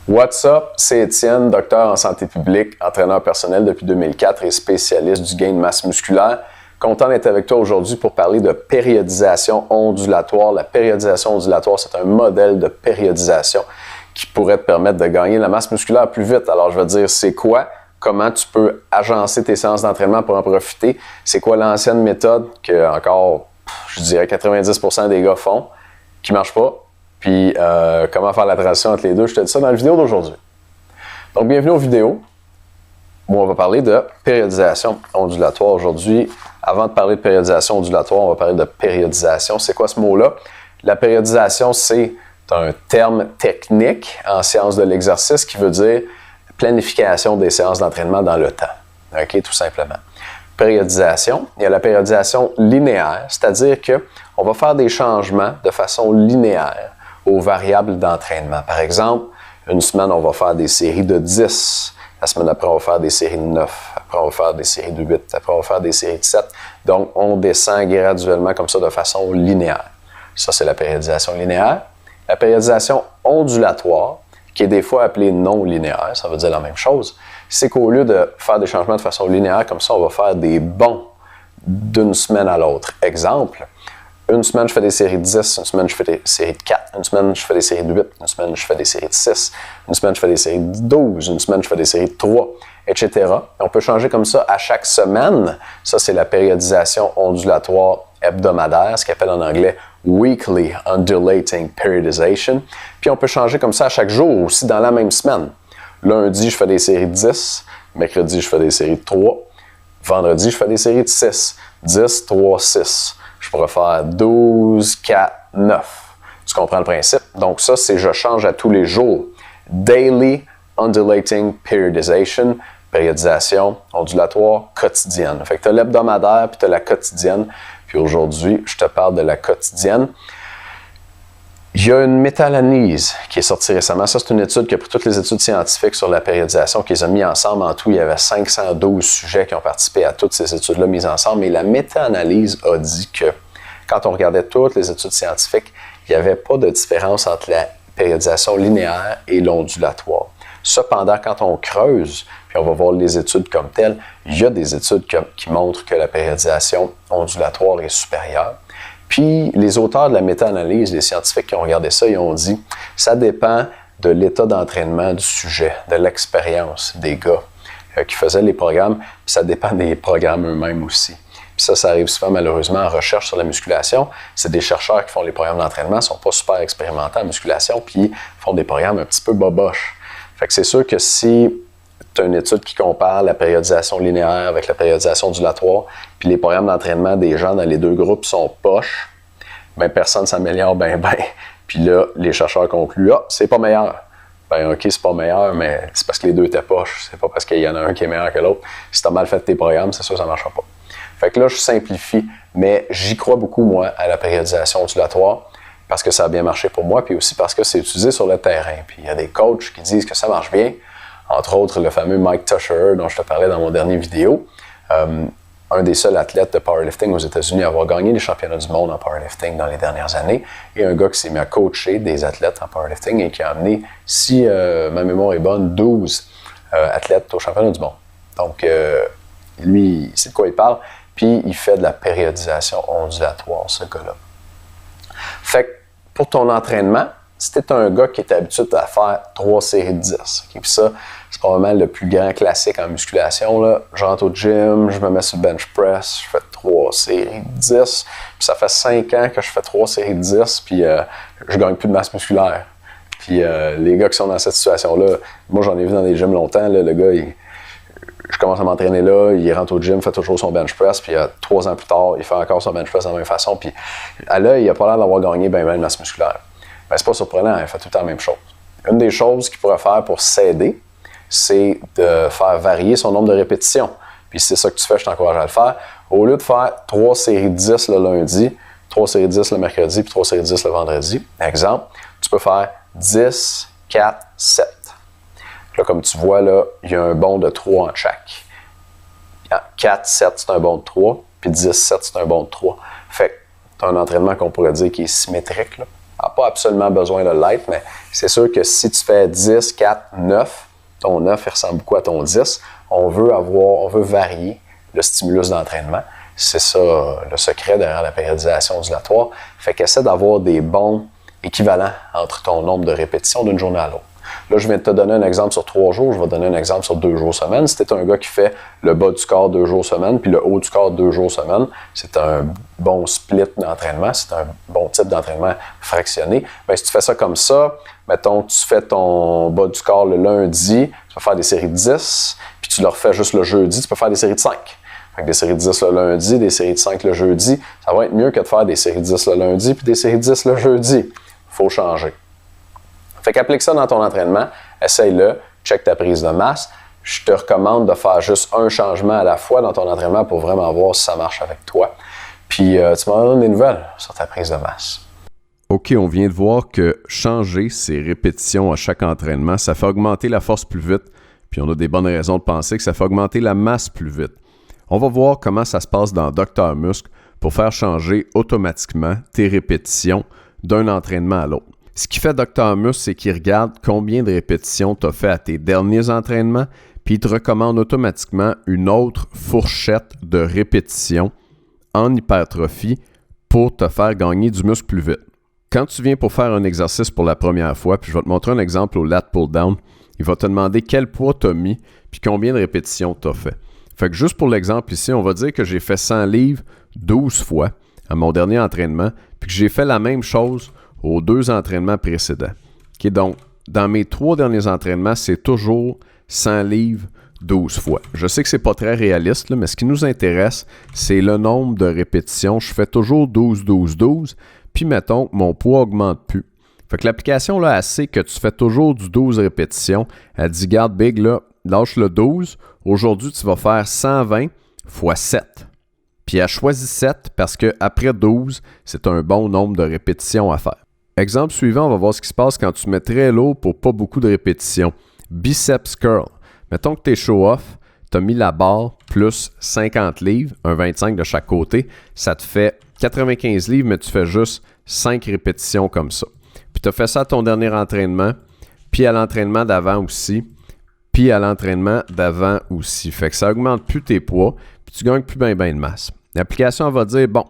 What's up? C'est Étienne, docteur en santé publique, entraîneur personnel depuis 2004 et spécialiste du gain de masse musculaire. Content d'être avec toi aujourd'hui pour parler de périodisation ondulatoire. La périodisation ondulatoire, c'est un modèle de périodisation qui pourrait te permettre de gagner la masse musculaire plus vite. Alors, je vais te dire c'est quoi, comment tu peux agencer tes séances d'entraînement pour en profiter. C'est quoi l'ancienne méthode que encore, je dirais 90% des gars font, qui ne marche pas. Puis, comment faire la transition entre les deux, je te dis ça dans la vidéo d'aujourd'hui. Donc, bienvenue aux vidéos où on va parler de périodisation ondulatoire aujourd'hui. Avant de parler de périodisation ondulatoire, on va parler de périodisation. C'est quoi ce mot-là? La périodisation, c'est un terme technique en sciences de l'exercice qui veut dire planification des séances d'entraînement dans le temps. OK, tout simplement. Périodisation, il y a la périodisation linéaire, c'est-à-dire qu'on va faire des changements de façon linéaire aux variables d'entraînement. Par exemple, une semaine, on va faire des séries de 10. La semaine d'après, on va faire des séries de 9. Après, on va faire des séries de 8. Après, on va faire des séries de 7. Donc, on descend graduellement comme ça de façon linéaire. Ça, c'est la périodisation linéaire. La périodisation ondulatoire, qui est des fois appelée non linéaire, ça veut dire la même chose, c'est qu'au lieu de faire des changements de façon linéaire, comme ça, on va faire des bonds d'une semaine à l'autre. Exemple, une semaine, je fais des séries de 10, une semaine, je fais des séries de 4, une semaine, je fais des séries de 8, une semaine, je fais des séries de 6, une semaine, je fais des séries de 12, une semaine, je fais des séries de 3, etc. Et on peut changer comme ça à chaque semaine. Ça, c'est la périodisation ondulatoire hebdomadaire, ce qu'on appelle en anglais Weekly Undulating Periodization. Puis on peut changer comme ça à chaque jour aussi dans la même semaine. Lundi, je fais des séries de 10, mercredi, je fais des séries de 3, vendredi, je fais des séries de 6, 10, 3, 6. Je pourrais faire 12, 4, 9. Tu comprends le principe? Donc ça, c'est je change à tous les jours. Daily Undulating Periodization, périodisation ondulatoire quotidienne. Fait que tu as l'hebdomadaire puis tu as la quotidienne. Puis aujourd'hui, je te parle de la quotidienne. Il y a une méta-analyse qui est sortie récemment. Ça, c'est une étude qui a pris toutes les études scientifiques sur la périodisation, qui les a mis ensemble. En tout, il y avait 512 sujets qui ont participé à toutes ces études-là mises ensemble. Mais la méta-analyse a dit que quand on regardait toutes les études scientifiques, il n'y avait pas de différence entre la périodisation linéaire et l'ondulatoire. Cependant, quand on creuse, puis on va voir les études comme telles, il y a des études qui montrent que la périodisation ondulatoire est supérieure. Puis, les auteurs de la méta-analyse, les scientifiques qui ont regardé ça, ils ont dit « ça dépend de l'état d'entraînement du sujet, de l'expérience des gars qui faisaient les programmes, puis ça dépend des programmes eux-mêmes aussi. » Puis ça arrive souvent malheureusement en recherche sur la musculation. C'est des chercheurs qui font les programmes d'entraînement, ne sont pas super expérimentés en musculation, puis font des programmes un petit peu boboches. Fait que c'est sûr que si tu as une étude qui compare la périodisation linéaire avec la périodisation ondulatoire, puis les programmes d'entraînement des gens dans les deux groupes sont poches, bien, personne ne s'améliore bien. Puis là, les chercheurs concluent « Ah, c'est pas meilleur. » Ben OK, c'est pas meilleur, mais c'est parce que les deux étaient poches. C'est pas parce qu'il y en a un qui est meilleur que l'autre. Si tu as mal fait tes programmes, c'est sûr que ça ne marchera pas. Fait que là, je simplifie, mais j'y crois beaucoup, moi, à la périodisation ondulatoire, parce que ça a bien marché pour moi, puis aussi parce que c'est utilisé sur le terrain. Puis il y a des coachs qui disent que ça marche bien, entre autres le fameux Mike Tusher, dont je te parlais dans mon dernier vidéo, un des seuls athlètes de powerlifting aux États-Unis à avoir gagné les championnats du monde en powerlifting dans les dernières années, et un gars qui s'est mis à coacher des athlètes en powerlifting et qui a amené, si ma mémoire est bonne, 12 athlètes au championnat du monde. Donc, lui, il sait de quoi il parle, puis il fait de la périodisation ondulatoire, ce gars-là. Fait que pour ton entraînement, si tu es un gars qui est habitué à faire 3 séries de 10, okay? Puis ça, c'est probablement le plus grand classique en musculation, là. Je rentre au gym, je me mets sur le bench press, je fais 3 séries de 10, puis ça fait 5 ans que je fais 3 séries de 10, puis je gagne plus de masse musculaire. Puis les gars qui sont dans cette situation-là, moi j'en ai vu dans des gyms longtemps, là, le gars, je commence à m'entraîner là, il rentre au gym, fait toujours son bench press, puis 3 ans plus tard, il fait encore son bench press de la même façon, puis à l'œil, il a pas l'air d'avoir gagné bien de masse musculaire. Ben, c'est pas surprenant, il fait tout le temps la même chose. Une des choses qu'il pourrait faire pour s'aider, c'est de faire varier son nombre de répétitions. Puis si c'est ça que tu fais, je t'encourage à le faire. Au lieu de faire 3 séries de 10 le lundi, 3 séries de 10 le mercredi, puis 3 séries de 10 le vendredi, exemple, tu peux faire 10, 4, 7. Là, comme tu vois, là, il y a un bond de 3 en chaque. 4, 7, c'est un bond de 3, puis 10, 7, c'est un bond de 3. Fait que tu as un entraînement qu'on pourrait dire qui est symétrique, là. pas absolument besoin de l'être, mais c'est sûr que si tu fais 10, 4, 9, ton 9 il ressemble beaucoup à ton 10, on veut varier le stimulus d'entraînement. C'est ça le secret derrière la périodisation ondulatoire. Fait qu'essaie d'avoir des bons équivalents entre ton nombre de répétitions d'une journée à l'autre. Là, je viens de te donner un exemple sur 3 jours, je vais te donner un exemple sur 2 jours semaine. Si tu es un gars qui fait le bas du corps 2 jours semaine, puis le haut du corps 2 jours semaine, c'est un bon split d'entraînement, c'est un bon type d'entraînement fractionné. Bien, si tu fais ça comme ça, mettons, tu fais ton bas du corps le lundi, tu vas faire des séries de 10, puis tu le refais juste le jeudi, tu peux faire des séries de 5. Fait que des séries de 10 le lundi, des séries de 5 le jeudi, ça va être mieux que de faire des séries de 10 le lundi, puis des séries de 10 le jeudi. Il faut changer. Fait qu'applique ça dans ton entraînement, essaye-le, check ta prise de masse. Je te recommande de faire juste un changement à la fois dans ton entraînement pour vraiment voir si ça marche avec toi. Puis tu m'en donnes des nouvelles sur ta prise de masse. OK, on vient de voir que changer ses répétitions à chaque entraînement, ça fait augmenter la force plus vite, puis on a des bonnes raisons de penser que ça fait augmenter la masse plus vite. On va voir comment ça se passe dans Dr Muscle pour faire changer automatiquement tes répétitions d'un entraînement à l'autre. Ce qui fait Dr Muscle, c'est qu'il regarde combien de répétitions tu as fait à tes derniers entraînements, puis il te recommande automatiquement une autre fourchette de répétitions en hypertrophie pour te faire gagner du muscle plus vite. Quand tu viens pour faire un exercice pour la première fois, puis je vais te montrer un exemple au lat pull-down, il va te demander quel poids tu as mis, puis combien de répétitions tu as fait. Fait que juste pour l'exemple ici, on va dire que j'ai fait 100 livres 12 fois à mon dernier entraînement, puis que j'ai fait la même chose aux 2 entraînements précédents. Okay, donc, dans mes 3 derniers entraînements, c'est toujours 100 livres 12 fois. Je sais que c'est pas très réaliste, là, mais ce qui nous intéresse, c'est le nombre de répétitions. Je fais toujours 12, 12, 12, puis mettons, mon poids augmente plus. Fait que l'application, là, elle sait que tu fais toujours du 12 répétitions. Elle dit, garde Big, là, lâche le 12. Aujourd'hui, tu vas faire 120 x 7. Puis elle choisit 7 parce qu'après 12, c'est un bon nombre de répétitions à faire. Exemple suivant, on va voir ce qui se passe quand tu mets très lourd pour pas beaucoup de répétitions. Biceps curl. Mettons que tu es show-off, tu as mis la barre plus 50 livres, un 25 de chaque côté. Ça te fait 95 livres, mais tu fais juste 5 répétitions comme ça. Puis tu as fait ça à ton dernier entraînement, puis à l'entraînement d'avant aussi, puis à l'entraînement d'avant aussi. Fait que ça augmente plus tes poids, puis tu gagnes plus bien de masse. L'application va dire, bon,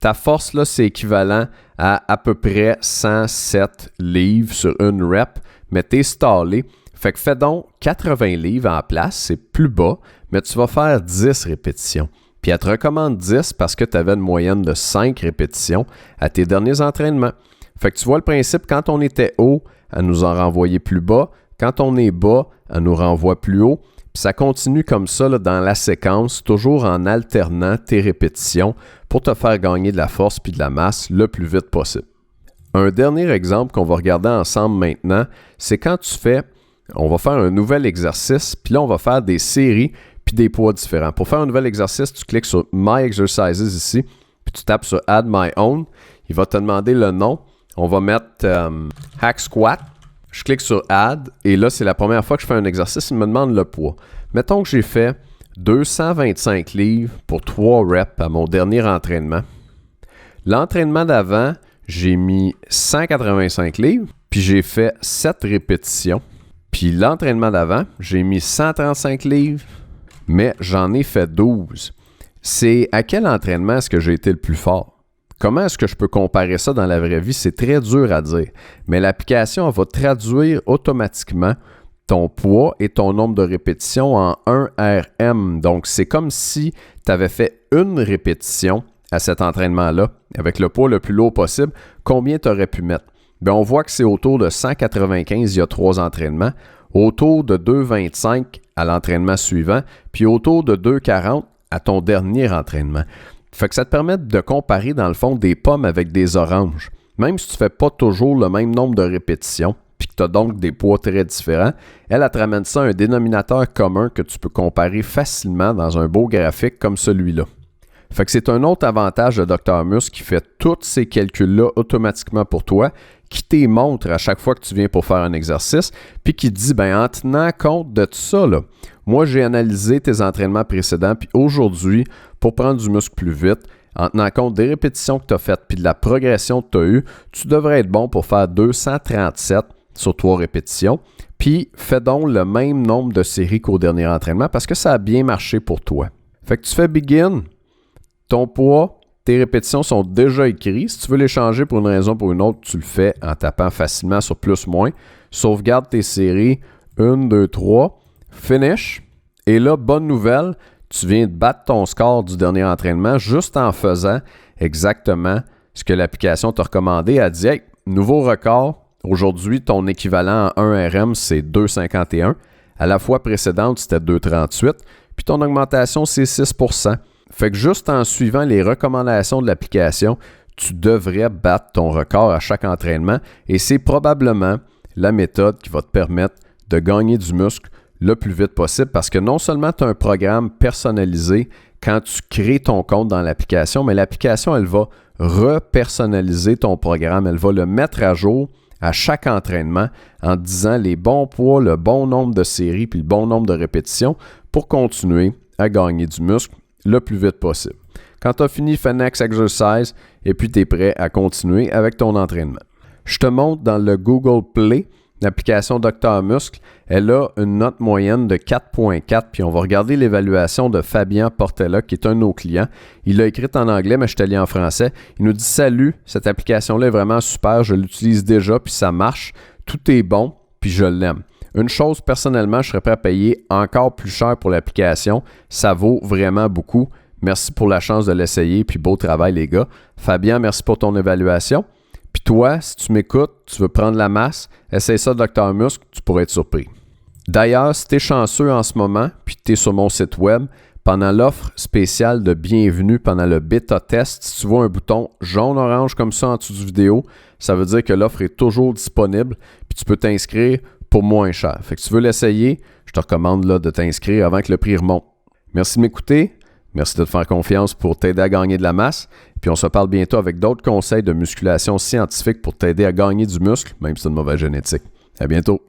ta force, là, c'est équivalent à peu près 107 livres sur une rep, mais tu es stallé. Fait que fais donc 80 livres en place, c'est plus bas, mais tu vas faire 10 répétitions. Puis elle te recommande 10 parce que tu avais une moyenne de 5 répétitions à tes derniers entraînements. Fait que tu vois le principe, quand on était haut, elle nous en renvoyait plus bas. Quand on est bas, elle nous renvoie plus haut. Puis ça continue comme ça là, dans la séquence, toujours en alternant tes répétitions pour te faire gagner de la force puis de la masse le plus vite possible. Un dernier exemple qu'on va regarder ensemble maintenant, c'est quand tu fais, on va faire un nouvel exercice, puis là, on va faire des séries puis des poids différents. Pour faire un nouvel exercice, tu cliques sur My Exercises ici, puis tu tapes sur Add My Own. Il va te demander le nom. On va mettre Hack Squat. Je clique sur Add et là, c'est la première fois que je fais un exercice. Il me demande le poids. Mettons que j'ai fait 225 livres pour 3 reps à mon dernier entraînement. L'entraînement d'avant, j'ai mis 185 livres, puis j'ai fait 7 répétitions. Puis l'entraînement d'avant, j'ai mis 135 livres, mais j'en ai fait 12. C'est à quel entraînement est-ce que j'ai été le plus fort? Comment est-ce que je peux comparer ça dans la vraie vie? C'est très dur à dire, mais l'application va traduire automatiquement ton poids et ton nombre de répétitions en 1 RM. Donc, c'est comme si tu avais fait une répétition à cet entraînement-là, avec le poids le plus lourd possible. Combien tu aurais pu mettre? Bien, on voit que c'est autour de 195 il y a 3 entraînements, autour de 225 à l'entraînement suivant, puis autour de 240 à ton dernier entraînement. Fait que ça te permet de comparer, dans le fond, des pommes avec des oranges. Même si tu ne fais pas toujours le même nombre de répétitions, puis que tu as donc des poids très différents, elle te ramène ça à un dénominateur commun que tu peux comparer facilement dans un beau graphique comme celui-là. Fait que c'est un autre avantage de Dr Muscle qui fait tous ces calculs-là automatiquement pour toi, qui te montre à chaque fois que tu viens pour faire un exercice, puis qui te dit, ben en tenant compte de tout ça, là, moi j'ai analysé tes entraînements précédents, puis aujourd'hui, pour prendre du muscle plus vite, en tenant compte des répétitions que tu as faites puis de la progression que tu as eue, tu devrais être bon pour faire 237 sur 3 répétitions. Puis fais donc le même nombre de séries qu'au dernier entraînement parce que ça a bien marché pour toi. Fait que tu fais begin, ton poids, tes répétitions sont déjà écrites. Si tu veux les changer pour une raison ou pour une autre, tu le fais en tapant facilement sur plus-moins. Sauvegarde tes séries 1, 2, 3, finish. Et là, bonne nouvelle, tu viens de battre ton score du dernier entraînement juste en faisant exactement ce que l'application t'a recommandé. Elle dit, hey, nouveau record. Aujourd'hui, ton équivalent en 1 RM, c'est 2,51. À la fois précédente, c'était 2,38. Puis ton augmentation, c'est 6%. Fait que juste en suivant les recommandations de l'application, tu devrais battre ton record à chaque entraînement. Et c'est probablement la méthode qui va te permettre de gagner du muscle le plus vite possible parce que non seulement tu as un programme personnalisé quand tu crées ton compte dans l'application, mais l'application, elle va repersonnaliser ton programme. Elle va le mettre à jour à chaque entraînement en te disant les bons poids, le bon nombre de séries puis le bon nombre de répétitions pour continuer à gagner du muscle le plus vite possible. Quand tu as fini, fais next exercise et puis tu es prêt à continuer avec ton entraînement. Je te montre dans le Google Play, l'application Dr Muscle, elle a une note moyenne de 4.4 puis on va regarder l'évaluation de Fabien Portella qui est un de nos clients. Il l'a écrite en anglais mais je te lis en français. Il nous dit « Salut, cette application-là est vraiment super, je l'utilise déjà puis ça marche, tout est bon puis je l'aime. » Une chose, personnellement, je serais prêt à payer encore plus cher pour l'application. Ça vaut vraiment beaucoup. Merci pour la chance de l'essayer puis beau travail les gars. Fabien, merci pour ton évaluation. Puis toi, si tu m'écoutes, tu veux prendre la masse, essaye ça Dr Muscle, tu pourrais être surpris. D'ailleurs, si tu es chanceux en ce moment, puis tu es sur mon site web, pendant l'offre spéciale de bienvenue, pendant le bêta test, si tu vois un bouton jaune-orange comme ça en dessous du vidéo, ça veut dire que l'offre est toujours disponible, puis tu peux t'inscrire pour moins cher. Fait que si tu veux l'essayer, je te recommande là, de t'inscrire avant que le prix remonte. Merci de m'écouter. Merci de te faire confiance pour t'aider à gagner de la masse. Puis on se parle bientôt avec d'autres conseils de musculation scientifique pour t'aider à gagner du muscle, même si c'est une mauvaise génétique. À bientôt.